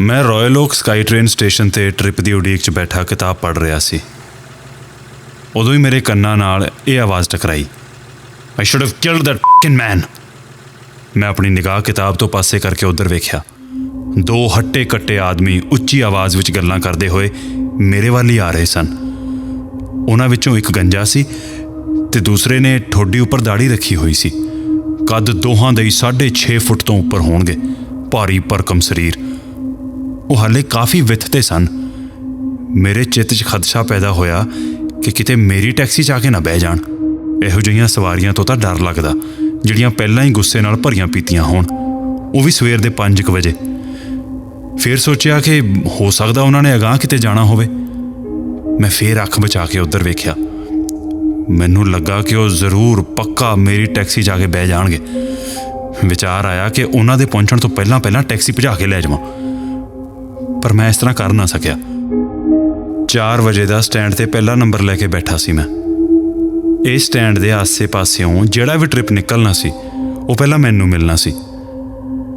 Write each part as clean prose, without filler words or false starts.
मैं Royal Oak sky train station ਤੇ trip ਦੀ ਉਡੀਕ 'ਚ ਬੈਠਾ ਕਿਤਾਬ ਪੜ੍ਹ ਰਿਹਾ ਸੀ। ਉਦੋਂ ਹੀ ਮੇਰੇ ਕੰਨਾਂ ਨਾਲ ਇਹ ਆਵਾਜ਼ ਟਕਰਾਈ, I should have killed that fucking man। ਮੈਂ ਆਪਣੀ ਨਿਗਾਹ ਕਿਤਾਬ ਤੋਂ ਪਾਸੇ ਕਰਕੇ ਉੱਧਰ ਵੇਖਿਆ। ਦੋ ਹੱਟੇ ਕੱਟੇ ਆਦਮੀ ਉੱਚੀ ਆਵਾਜ਼ ਵਿੱਚ ਗੱਲਾਂ ਕਰਦੇ ਹੋਏ ਮੇਰੇ ਵੱਲ ਹੀ ਆ ਰਹੇ ਸਨ। ਉਹਨਾਂ ਵਿੱਚੋਂ ਇੱਕ ਗੰਜਾ ਸੀ ਤੇ ਦੂਸਰੇ ਨੇ ਠੋਡੀ ਉੱਪਰ ਦਾੜੀ ਰੱਖੀ ਹੋਈ ਸੀ। ਕੱਦ ਦੋਹਾਂ ਦੇ 6.5 ਫੁੱਟ ਤੋਂ ਉੱਪਰ ਹੋਣਗੇ। ਭਾਰੀ ਭਰਕਮ ਸਰੀਰ। ਉਹ ਹਾਲੇ ਕਾਫੀ ਵਿੱਥ 'ਤੇ ਸਨ। ਮੇਰੇ ਚਿੱਤ 'ਚ ਖਦਸ਼ਾ ਪੈਦਾ ਹੋਇਆ ਕਿ ਕਿਤੇ ਮੇਰੀ ਟੈਕਸੀ 'ਚ ਆ ਕੇ ਨਾ ਬਹਿ ਜਾਣ। ਇਹੋ ਜਿਹੀਆਂ ਸਵਾਰੀਆਂ ਤੋਂ ਤਾਂ ਡਰ ਲੱਗਦਾ ਜਿਹੜੀਆਂ ਪਹਿਲਾਂ ਹੀ ਗੁੱਸੇ ਨਾਲ ਭਰੀਆਂ ਪੀਤੀਆਂ ਹੋਣ, ਉਹ ਵੀ ਸਵੇਰ ਦੇ 5 ਵਜੇ। ਫਿਰ ਸੋਚਿਆ ਕਿ ਹੋ ਸਕਦਾ ਉਹਨਾਂ ਨੇ ਅਗਾਂਹ ਕਿਤੇ ਜਾਣਾ ਹੋਵੇ। ਮੈਂ ਫਿਰ ਅੱਖ ਬਚਾ ਕੇ ਉੱਧਰ ਵੇਖਿਆ। ਮੈਨੂੰ ਲੱਗਾ ਕਿ ਉਹ ਜ਼ਰੂਰ ਪੱਕਾ ਮੇਰੀ ਟੈਕਸੀ 'ਚ ਆ ਕੇ ਬਹਿ ਜਾਣਗੇ। ਵਿਚਾਰ ਆਇਆ ਕਿ ਉਹਨਾਂ ਦੇ ਪਹੁੰਚਣ ਤੋਂ ਪਹਿਲਾਂ ਟੈਕਸੀ ਭਜਾ ਕੇ ਲੈ ਜਾਵਾਂ, ਪਰ ਮੈਂ ਇਸ ਤਰ੍ਹਾਂ ਕਰ ਨਾ ਸਕਿਆ। 4 ਵਜੇ ਦਾ ਸਟੈਂਡ 'ਤੇ ਪਹਿਲਾ ਨੰਬਰ ਲੈ ਕੇ ਬੈਠਾ ਸੀ ਮੈਂ। ਇਸ ਸਟੈਂਡ ਦੇ ਆਸੇ-ਪਾਸਿਓਂ ਜਿਹੜਾ ਵੀ ਟ੍ਰਿਪ ਨਿਕਲਣਾ ਸੀ ਉਹ ਪਹਿਲਾਂ ਮੈਨੂੰ ਮਿਲਣਾ ਸੀ।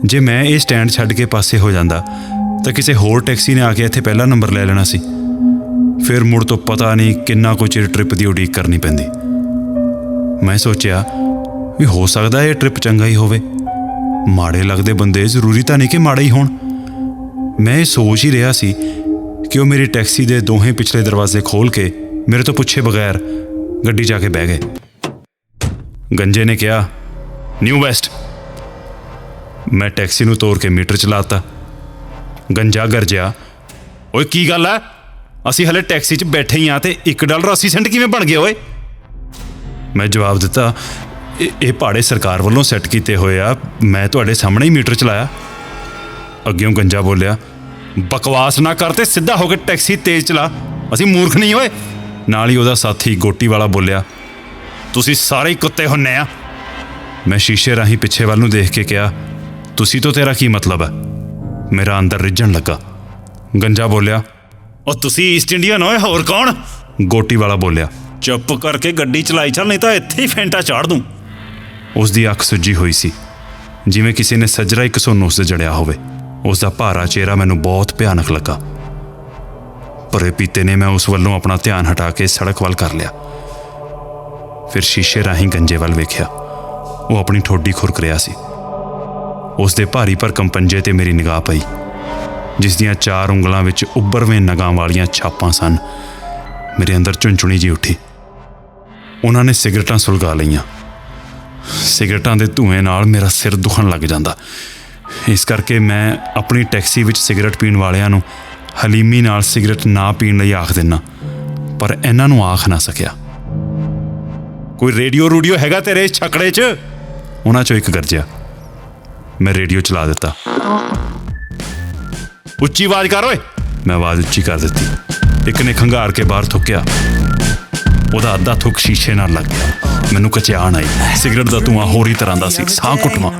ਜੇ ਮੈਂ ਇਹ ਸਟੈਂਡ ਛੱਡ ਕੇ ਪਾਸੇ ਹੋ ਜਾਂਦਾ ਤਾਂ ਕਿਸੇ ਹੋਰ ਟੈਕਸੀ ਨੇ ਆ ਕੇ ਇੱਥੇ ਪਹਿਲਾ ਨੰਬਰ ਲੈ ਲੈਣਾ ਸੀ। ਫਿਰ ਮੁੜ ਤੋਂ ਪਤਾ ਨਹੀਂ ਕਿੰਨਾ ਕੁ ਚਿਰ ਟ੍ਰਿਪ ਦੀ ਉਡੀਕ ਕਰਨੀ ਪੈਂਦੀ। ਮੈਂ ਸੋਚਿਆ ਵੀ ਹੋ ਸਕਦਾ ਇਹ ਟ੍ਰਿਪ ਚੰਗਾ ਹੀ ਹੋਵੇ। ਮਾੜੇ ਲੱਗਦੇ ਬੰਦੇ ਜ਼ਰੂਰੀ ਤਾਂ ਨਹੀਂ ਕਿ ਮਾੜੇ ਹੀ ਹੋਣ। ਮੈਂ ਇਹ ਸੋਚ ਹੀ ਰਿਹਾ ਸੀ ਕਿ ਉਹ ਮੇਰੀ ਟੈਕਸੀ ਦੇ ਦੋਹੇਂ ਪਿਛਲੇ ਦਰਵਾਜ਼ੇ ਖੋਲ੍ਹ ਕੇ ਮੇਰੇ ਤੋਂ ਪੁੱਛੇ ਬਗੈਰ ਗੱਡੀ 'ਚ ਆ ਕੇ ਬਹਿ ਗਏ। ਗੰਜੇ ਨੇ ਕਿਹਾ, ਨਿਊ ਵੈਸਟ। ਮੈਂ ਟੈਕਸੀ ਨੂੰ ਤੋੜ ਕੇ ਮੀਟਰ ਚਲਾਤਾ। ਗੰਜਾ ਗਰਜਿਆ, ਓਏ ਕੀ ਗੱਲ ਹੈ? ਅਸੀਂ ਹਲੇ ਟੈਕਸੀ 'ਚ ਬੈਠੇ ਹੀ ਹਾਂ ਤੇ $1.80 ਕਿਵੇਂ ਬਣ ਗਏ ਓਏ? ਮੈਂ ਜਵਾਬ ਦਿੱਤਾ, ਇਹ ਭਾੜੇ ਸਰਕਾਰ ਵੱਲੋਂ ਸੈੱਟ ਕੀਤੇ ਹੋਏ ਆ, ਮੈਂ ਤੁਹਾਡੇ ਸਾਹਮਣੇ ਹੀ ਮੀਟਰ ਚਲਾਇਆ। ਅੱਗਿਓਂ ਗੰਜਾ ਬੋਲਿਆ, ਬਕਵਾਸ ਨਾ ਕਰ ਤੇ ਸਿੱਧਾ ਹੋ ਕੇ ਟੈਕਸੀ ਤੇਜ਼ ਚਲਾ, ਅਸੀਂ ਮੂਰਖ ਨਹੀਂ ਓਏ। ਨਾਲ ਹੀ ਉਹਦਾ ਸਾਥੀ ਗੋਟੀ ਵਾਲਾ ਬੋਲਿਆ, ਤੁਸੀਂ ਸਾਰੇ ਹੀ ਕੁੱਤੇ ਹੁੰਨੇ ਆ। ਮੈਂ ਸ਼ੀਸ਼ੇ ਰਾਹੀਂ ਪਿੱਛੇ ਵੱਲ ਨੂੰ ਦੇਖ ਕੇ ਕਿਹਾ, ਤੁਸੀਂ ਤੋਂ ਤੇਰਾ ਕੀ ਮਤਲਬ ਹੈ? ਮੇਰਾ ਅੰਦਰ ਰਿੱਝਣ ਲੱਗਾ। ਗੰਜਾ ਬੋਲਿਆ, ਉਹ ਤੁਸੀਂ ਈਸਟ ਇੰਡੀਅਨ ਓਏ, ਹੋਰ ਕੌਣ? ਗੋਟੀ ਵਾਲਾ ਬੋਲਿਆ, ਚੁੱਪ ਕਰਕੇ ਗੱਡੀ ਚਲਾਈ ਚੱਲ, ਨਹੀਂ ਤਾਂ ਇੱਥੇ ਹੀ ਫੈਂਟਾ ਚਾੜ ਦੂੰ। ਉਸ ਦੀ ਅੱਖ ਸੁੱਜੀ ਹੋਈ ਸੀ, ਜਿਵੇਂ ਕਿਸੇ ਨੇ ਸੱਜਰਾ ਇੱਕ ਘਸੁੰਨ ਉਸ 'ਤੇ ਜੜਿਆ ਹੋਵੇ। ਉਸ ਦਾ ਭਾਰਾ ਚਿਹਰਾ ਮੈਨੂੰ ਬਹੁਤ ਭਿਆਨਕ ਲੱਗਾ। ਭਰੇ ਪੀਤੇ ਨੇ ਮੈਂ ਉਸ ਵੱਲੋਂ ਆਪਣਾ ਧਿਆਨ ਹਟਾ ਕੇ ਸੜਕ ਵੱਲ ਕਰ ਲਿਆ। ਫਿਰ ਸ਼ੀਸ਼ੇ ਰਾਹੀਂ ਗੰਜੇ ਵੱਲ ਵੇਖਿਆ। ਉਹ ਆਪਣੀ ਠੋਡੀ ਖੁਰਕ ਰਿਹਾ ਸੀ। ਉਸ ਦੇ ਭਾਰੀ ਭਰਕਮ ਪੰਜੇ 'ਤੇ ਮੇਰੀ ਨਿਗਾਹ ਪਈ, ਜਿਸ ਦੀਆਂ 4 ਉਂਗਲਾਂ ਵਿੱਚ ਉੱਭਰਵੇਂ ਨਗਾਂ ਵਾਲੀਆਂ ਛਾਪਾਂ ਸਨ। ਮੇਰੇ ਅੰਦਰ ਝੁੰਝੁਣੀ ਜੀ ਉੱਠੀ। ਉਹਨਾਂ ਨੇ ਸਿਗਰਟਾਂ ਸੁਲਗਾ ਲਈਆਂ। ਸਿਗਰਟਾਂ ਦੇ ਧੂਏ ਨਾਲ ਮੇਰਾ ਸਿਰ ਦੁਖਣ ਲੱਗ ਜਾਂਦਾ। ਇਸ ਕਰਕੇ ਮੈਂ ਆਪਣੀ ਟੈਕਸੀ ਵਿੱਚ ਸਿਗਰਟ ਪੀਣ ਵਾਲਿਆਂ ਨੂੰ ਹਲੀਮੀ ਨਾਲ ਸਿਗਰਟ ਨਾ ਪੀਣ ਲਈ ਆਖ ਦਿੰਦਾ, ਪਰ ਇਹਨਾਂ ਨੂੰ ਆਖ ਨਾ ਸਕਿਆ। ਕੋਈ ਰੇਡੀਓ ਹੈਗਾ ਤੇਰੇ ਇਸ ਛਕੜੇ 'ਚ? ਉਹਨਾਂ 'ਚੋਂ ਇੱਕ ਗਰਜਿਆ। ਮੈਂ ਰੇਡੀਓ ਚਲਾ ਦਿੱਤਾ। ਉੱਚੀ ਆਵਾਜ਼ ਕਰ ਓਏ। ਮੈਂ ਆਵਾਜ਼ ਉੱਚੀ ਕਰ ਦਿੱਤੀ। ਇੱਕ ਨੇ ਖੰਘਾਰ ਕੇ ਬਾਹਰ ਥੁੱਕਿਆ। ਉਹਦਾ ਅੱਧਾ ਥੁੱਕ ਸ਼ੀਸ਼ੇ ਨਾਲ ਲੱਗ ਗਿਆ। ਮੈਨੂੰ ਕਚਿਆਣ ਆਈ। ਸਿਗਰਟ ਦਾ ਧੂੰਆਂ ਹੋਰ ਹੀ ਤਰ੍ਹਾਂ ਦਾ ਸੀ, ਸਾਹ ਘੁੱਟਵਾਂ।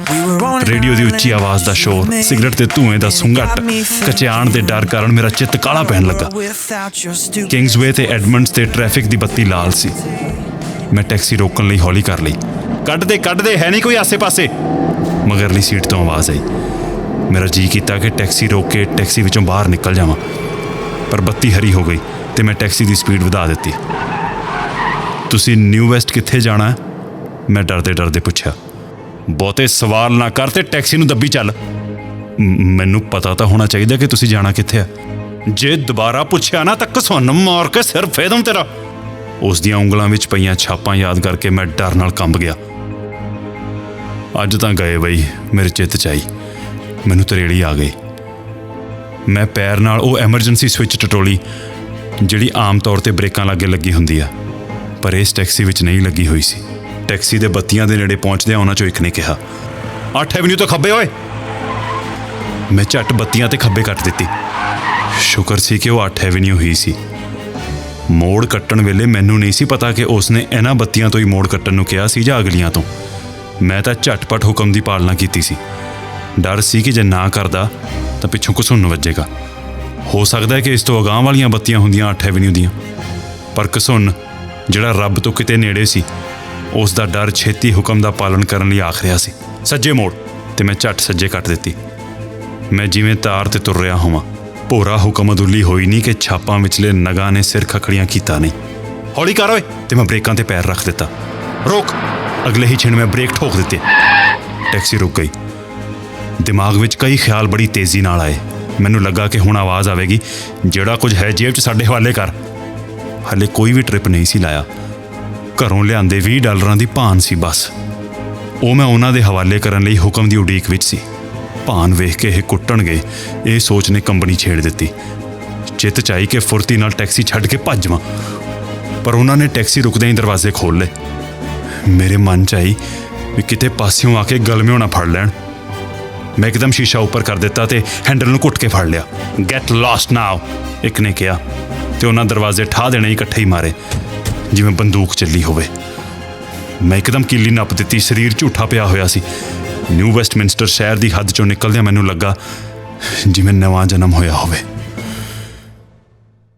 ਰੇਡੀਓ ਦੀ ਉੱਚੀ ਆਵਾਜ਼ ਦਾ ਸ਼ੋਰ, ਸਿਗਰਟ ਦੇ ਧੂਏ ਦਾ ਸੁੰਘਟ, ਕਚਿਆਣ ਦੇ ਡਰ ਕਾਰਨ ਮੇਰਾ ਚਿੱਤ ਕਾਲਾ ਪੈਣ ਲੱਗਾ। ਕਿੰਗਸਵੇ ਤੇ ਐਡਮੰਡਸ ਤੇ ਟ੍ਰੈਫਿਕ ਦੀ ਬੱਤੀ ਲਾਲ ਸੀ। ਮੈਂ ਟੈਕਸੀ ਰੋਕਣ ਲਈ ਹੌਲੀ ਕਰ ਲਈ। ਕੱਢ ਦੇ, ਹੈ ਨਹੀਂ ਕੋਈ ਆਸੇ-ਪਾਸੇ। ਮਗਰਲੀ ਸੀਟ ਤੋਂ ਆਵਾਜ਼ ਆਈ। ਮੇਰਾ ਜੀ ਕੀਤਾ ਕਿ ਟੈਕਸੀ ਰੋਕ ਕੇ ਟੈਕਸੀ ਵਿੱਚੋਂ ਬਾਹਰ ਨਿਕਲ ਜਾਵਾਂ, ਪਰ ਬੱਤੀ ਹਰੀ ਹੋ ਗਈ ਤੇ ਮੈਂ ਟੈਕਸੀ ਦੀ ਸਪੀਡ ਵਧਾ ਦਿੱਤੀ। ਤੁਸੀਂ ਨਿਊ ਵੈਸਟ ਕਿੱਥੇ ਜਾਣਾ ਹੈ? ਮੈਂ ਡਰਦੇ ਪੁੱਛਿਆ। ਬਹੁਤੇ ਸਵਾਲ ਨਾ ਕਰ ਤੇ ਟੈਕਸੀ ਨੂੰ ਦੱਬੀ ਚੱਲ। ਮੈਨੂੰ ਪਤਾ ਤਾਂ ਹੋਣਾ ਚਾਹੀਦਾ ਕਿ ਤੁਸੀਂ ਜਾਣਾ ਕਿੱਥੇ ਆ। ਜੇ ਦੁਬਾਰਾ ਪੁੱਛਿਆ ਨਾ ਤਾਂ ਘਸੁੰਨ ਮਾਰ ਕੇ ਸਿਰ ਫੇਰ ਦੂੰ ਤੇਰਾ। ਉਸ ਦੀਆਂ ਉਂਗਲਾਂ ਵਿੱਚ ਪਈਆਂ ਛਾਪਾਂ ਯਾਦ ਕਰਕੇ ਮੈਂ ਡਰ ਨਾਲ ਕੰਬ ਗਿਆ। ਅੱਜ ਤਾਂ ਗਏ ਬਈ, ਮੇਰੇ ਚਿੱਤ 'ਚ ਆਈ। ਮੈਨੂੰ ਤਰੇੜੀ ਆ ਗਈ। ਮੈਂ ਪੈਰ ਨਾਲ ਉਹ ਐਮਰਜੈਂਸੀ ਸਵਿੱਚ ਟਟੋਲੀ ਜਿਹੜੀ ਆਮ ਤੌਰ 'ਤੇ ਬ੍ਰੇਕਾਂ ਲਾਗੇ ਲੱਗੀ ਹੁੰਦੀ ਆ, ਪਰ ਇਸ ਟੈਕਸੀ ਵਿੱਚ ਨਹੀਂ ਲੱਗੀ ਹੋਈ ਸੀ। ਟੈਕਸੀ ਦੇ ਬੱਤੀਆਂ ਦੇ ਨੇੜੇ ਪਹੁੰਚਦਿਆਂ ਉਹਨਾਂ 'ਚੋਂ ਇੱਕ ਨੇ ਕਿਹਾ, 8 ਐਵਨਿਊ ਤੋਂ ਖੱਬੇ ਓਏ। ਮੈਂ ਝੱਟ ਬੱਤੀਆਂ 'ਤੇ ਖੱਬੇ ਕੱਟ ਦਿੱਤੀ। ਸ਼ੁਕਰ ਸੀ ਕਿ ਉਹ 8 ਐਵਨਿਊ ਹੀ ਸੀ। ਮੋੜ ਕੱਟਣ ਵੇਲੇ ਮੈਨੂੰ ਨਹੀਂ ਸੀ ਪਤਾ ਕਿ ਉਸਨੇ ਇਹਨਾਂ ਬੱਤੀਆਂ ਤੋਂ ਹੀ ਮੋੜ ਕੱਟਣ ਨੂੰ ਕਿਹਾ ਸੀ ਜਾਂ ਅਗਲੀਆਂ ਤੋਂ। ਮੈਂ ਤਾਂ ਝਟਪਟ ਹੁਕਮ ਦੀ ਪਾਲਣਾ ਕੀਤੀ ਸੀ। ਡਰ ਸੀ ਕਿ ਜੇ ਨਾ ਕਰਦਾ ਤਾਂ ਪਿੱਛੋਂ ਘਸੁੰਨ ਵੱਜੇਗਾ। ਹੋ ਸਕਦਾ ਹੈ ਕਿ ਇਸ ਤੋਂ ਅਗਾਂਹ ਵਾਲੀਆਂ ਬੱਤੀਆਂ ਹੁੰਦੀਆਂ 8 ਐਵਨਿਊ ਦੀਆਂ, ਪਰ ਘਸੁੰਨ ਜਿਹੜਾ ਰੱਬ ਤੋਂ ਕਿਤੇ ਨੇੜੇ ਸੀ, ਉਸ ਦਾ ਡਰ ਛੇਤੀ ਹੁਕਮ ਦਾ ਪਾਲਣ ਕਰਨ ਲਈ ਆਖ ਰਿਹਾ ਸੀ, ਸੱਜੇ ਮੋੜ। ਤੇ ਮੈਂ ਝੱਟ ਸੱਜੇ ਕੱਟ ਦਿੱਤੀ। मैं जिवें तार ते तुर रहा होवां। भोरा हुकम अदुली होई नहीं कि छापां विचले नगां ने सिर खखड़ियां कीता नहीं। हौली कर ओए, ते मैं ब्रेकां ते पैर रख दिता। रोक। अगले ही क्षण मैं ब्रेक ठोक दिते। टैक्सी रुक गई। दिमाग विच कई ख्याल बड़ी तेजी नाल आए। मैनूं लगा कि हुण आवाज़ आवेगी, जिहड़ा कुछ है जेब च साडे हवाले कर। हाले कोई भी ट्रिप नहीं सी लाया। घरों लिआंदे $20 दी भान सी बस। ਉਹ मैं उन्हां दे हवाले करन लई हुकम दी उडीक विच सी। भान वेख के ਇਹ ਕੁੱਟਣਗੇ, ਇਹ सोच ने कंबनी छेड़ ਦਿੱਤੀ। चित च आई कि फुर्ती नाल टैक्सी छड्ड के भੱਜ जावां, पर उन्होंने टैक्सी रुकदे ही दरवाजे खोल ले। मेरे मन च आई भी किते पासियों आके गलमे होना फड़ लैण। मैं एकदम शीशा उपर कर दिता ते हैंडल नूं घुट के फड़ लिया। गैट लॉस्ट नाउ, एक ने कहा, ते उन्हां दरवाजे ठा देने ही इकट्ठे ही मारे जिवें बंदूक चली होवे। मैं एकदम कीली नप दित्ती। शरीर झूठा पिया होया सी। न्यू वेस्टमिंस्टर शहर की हद चों निकलदियां मैनूं लगा जिवें नवां जन्म होया होवे।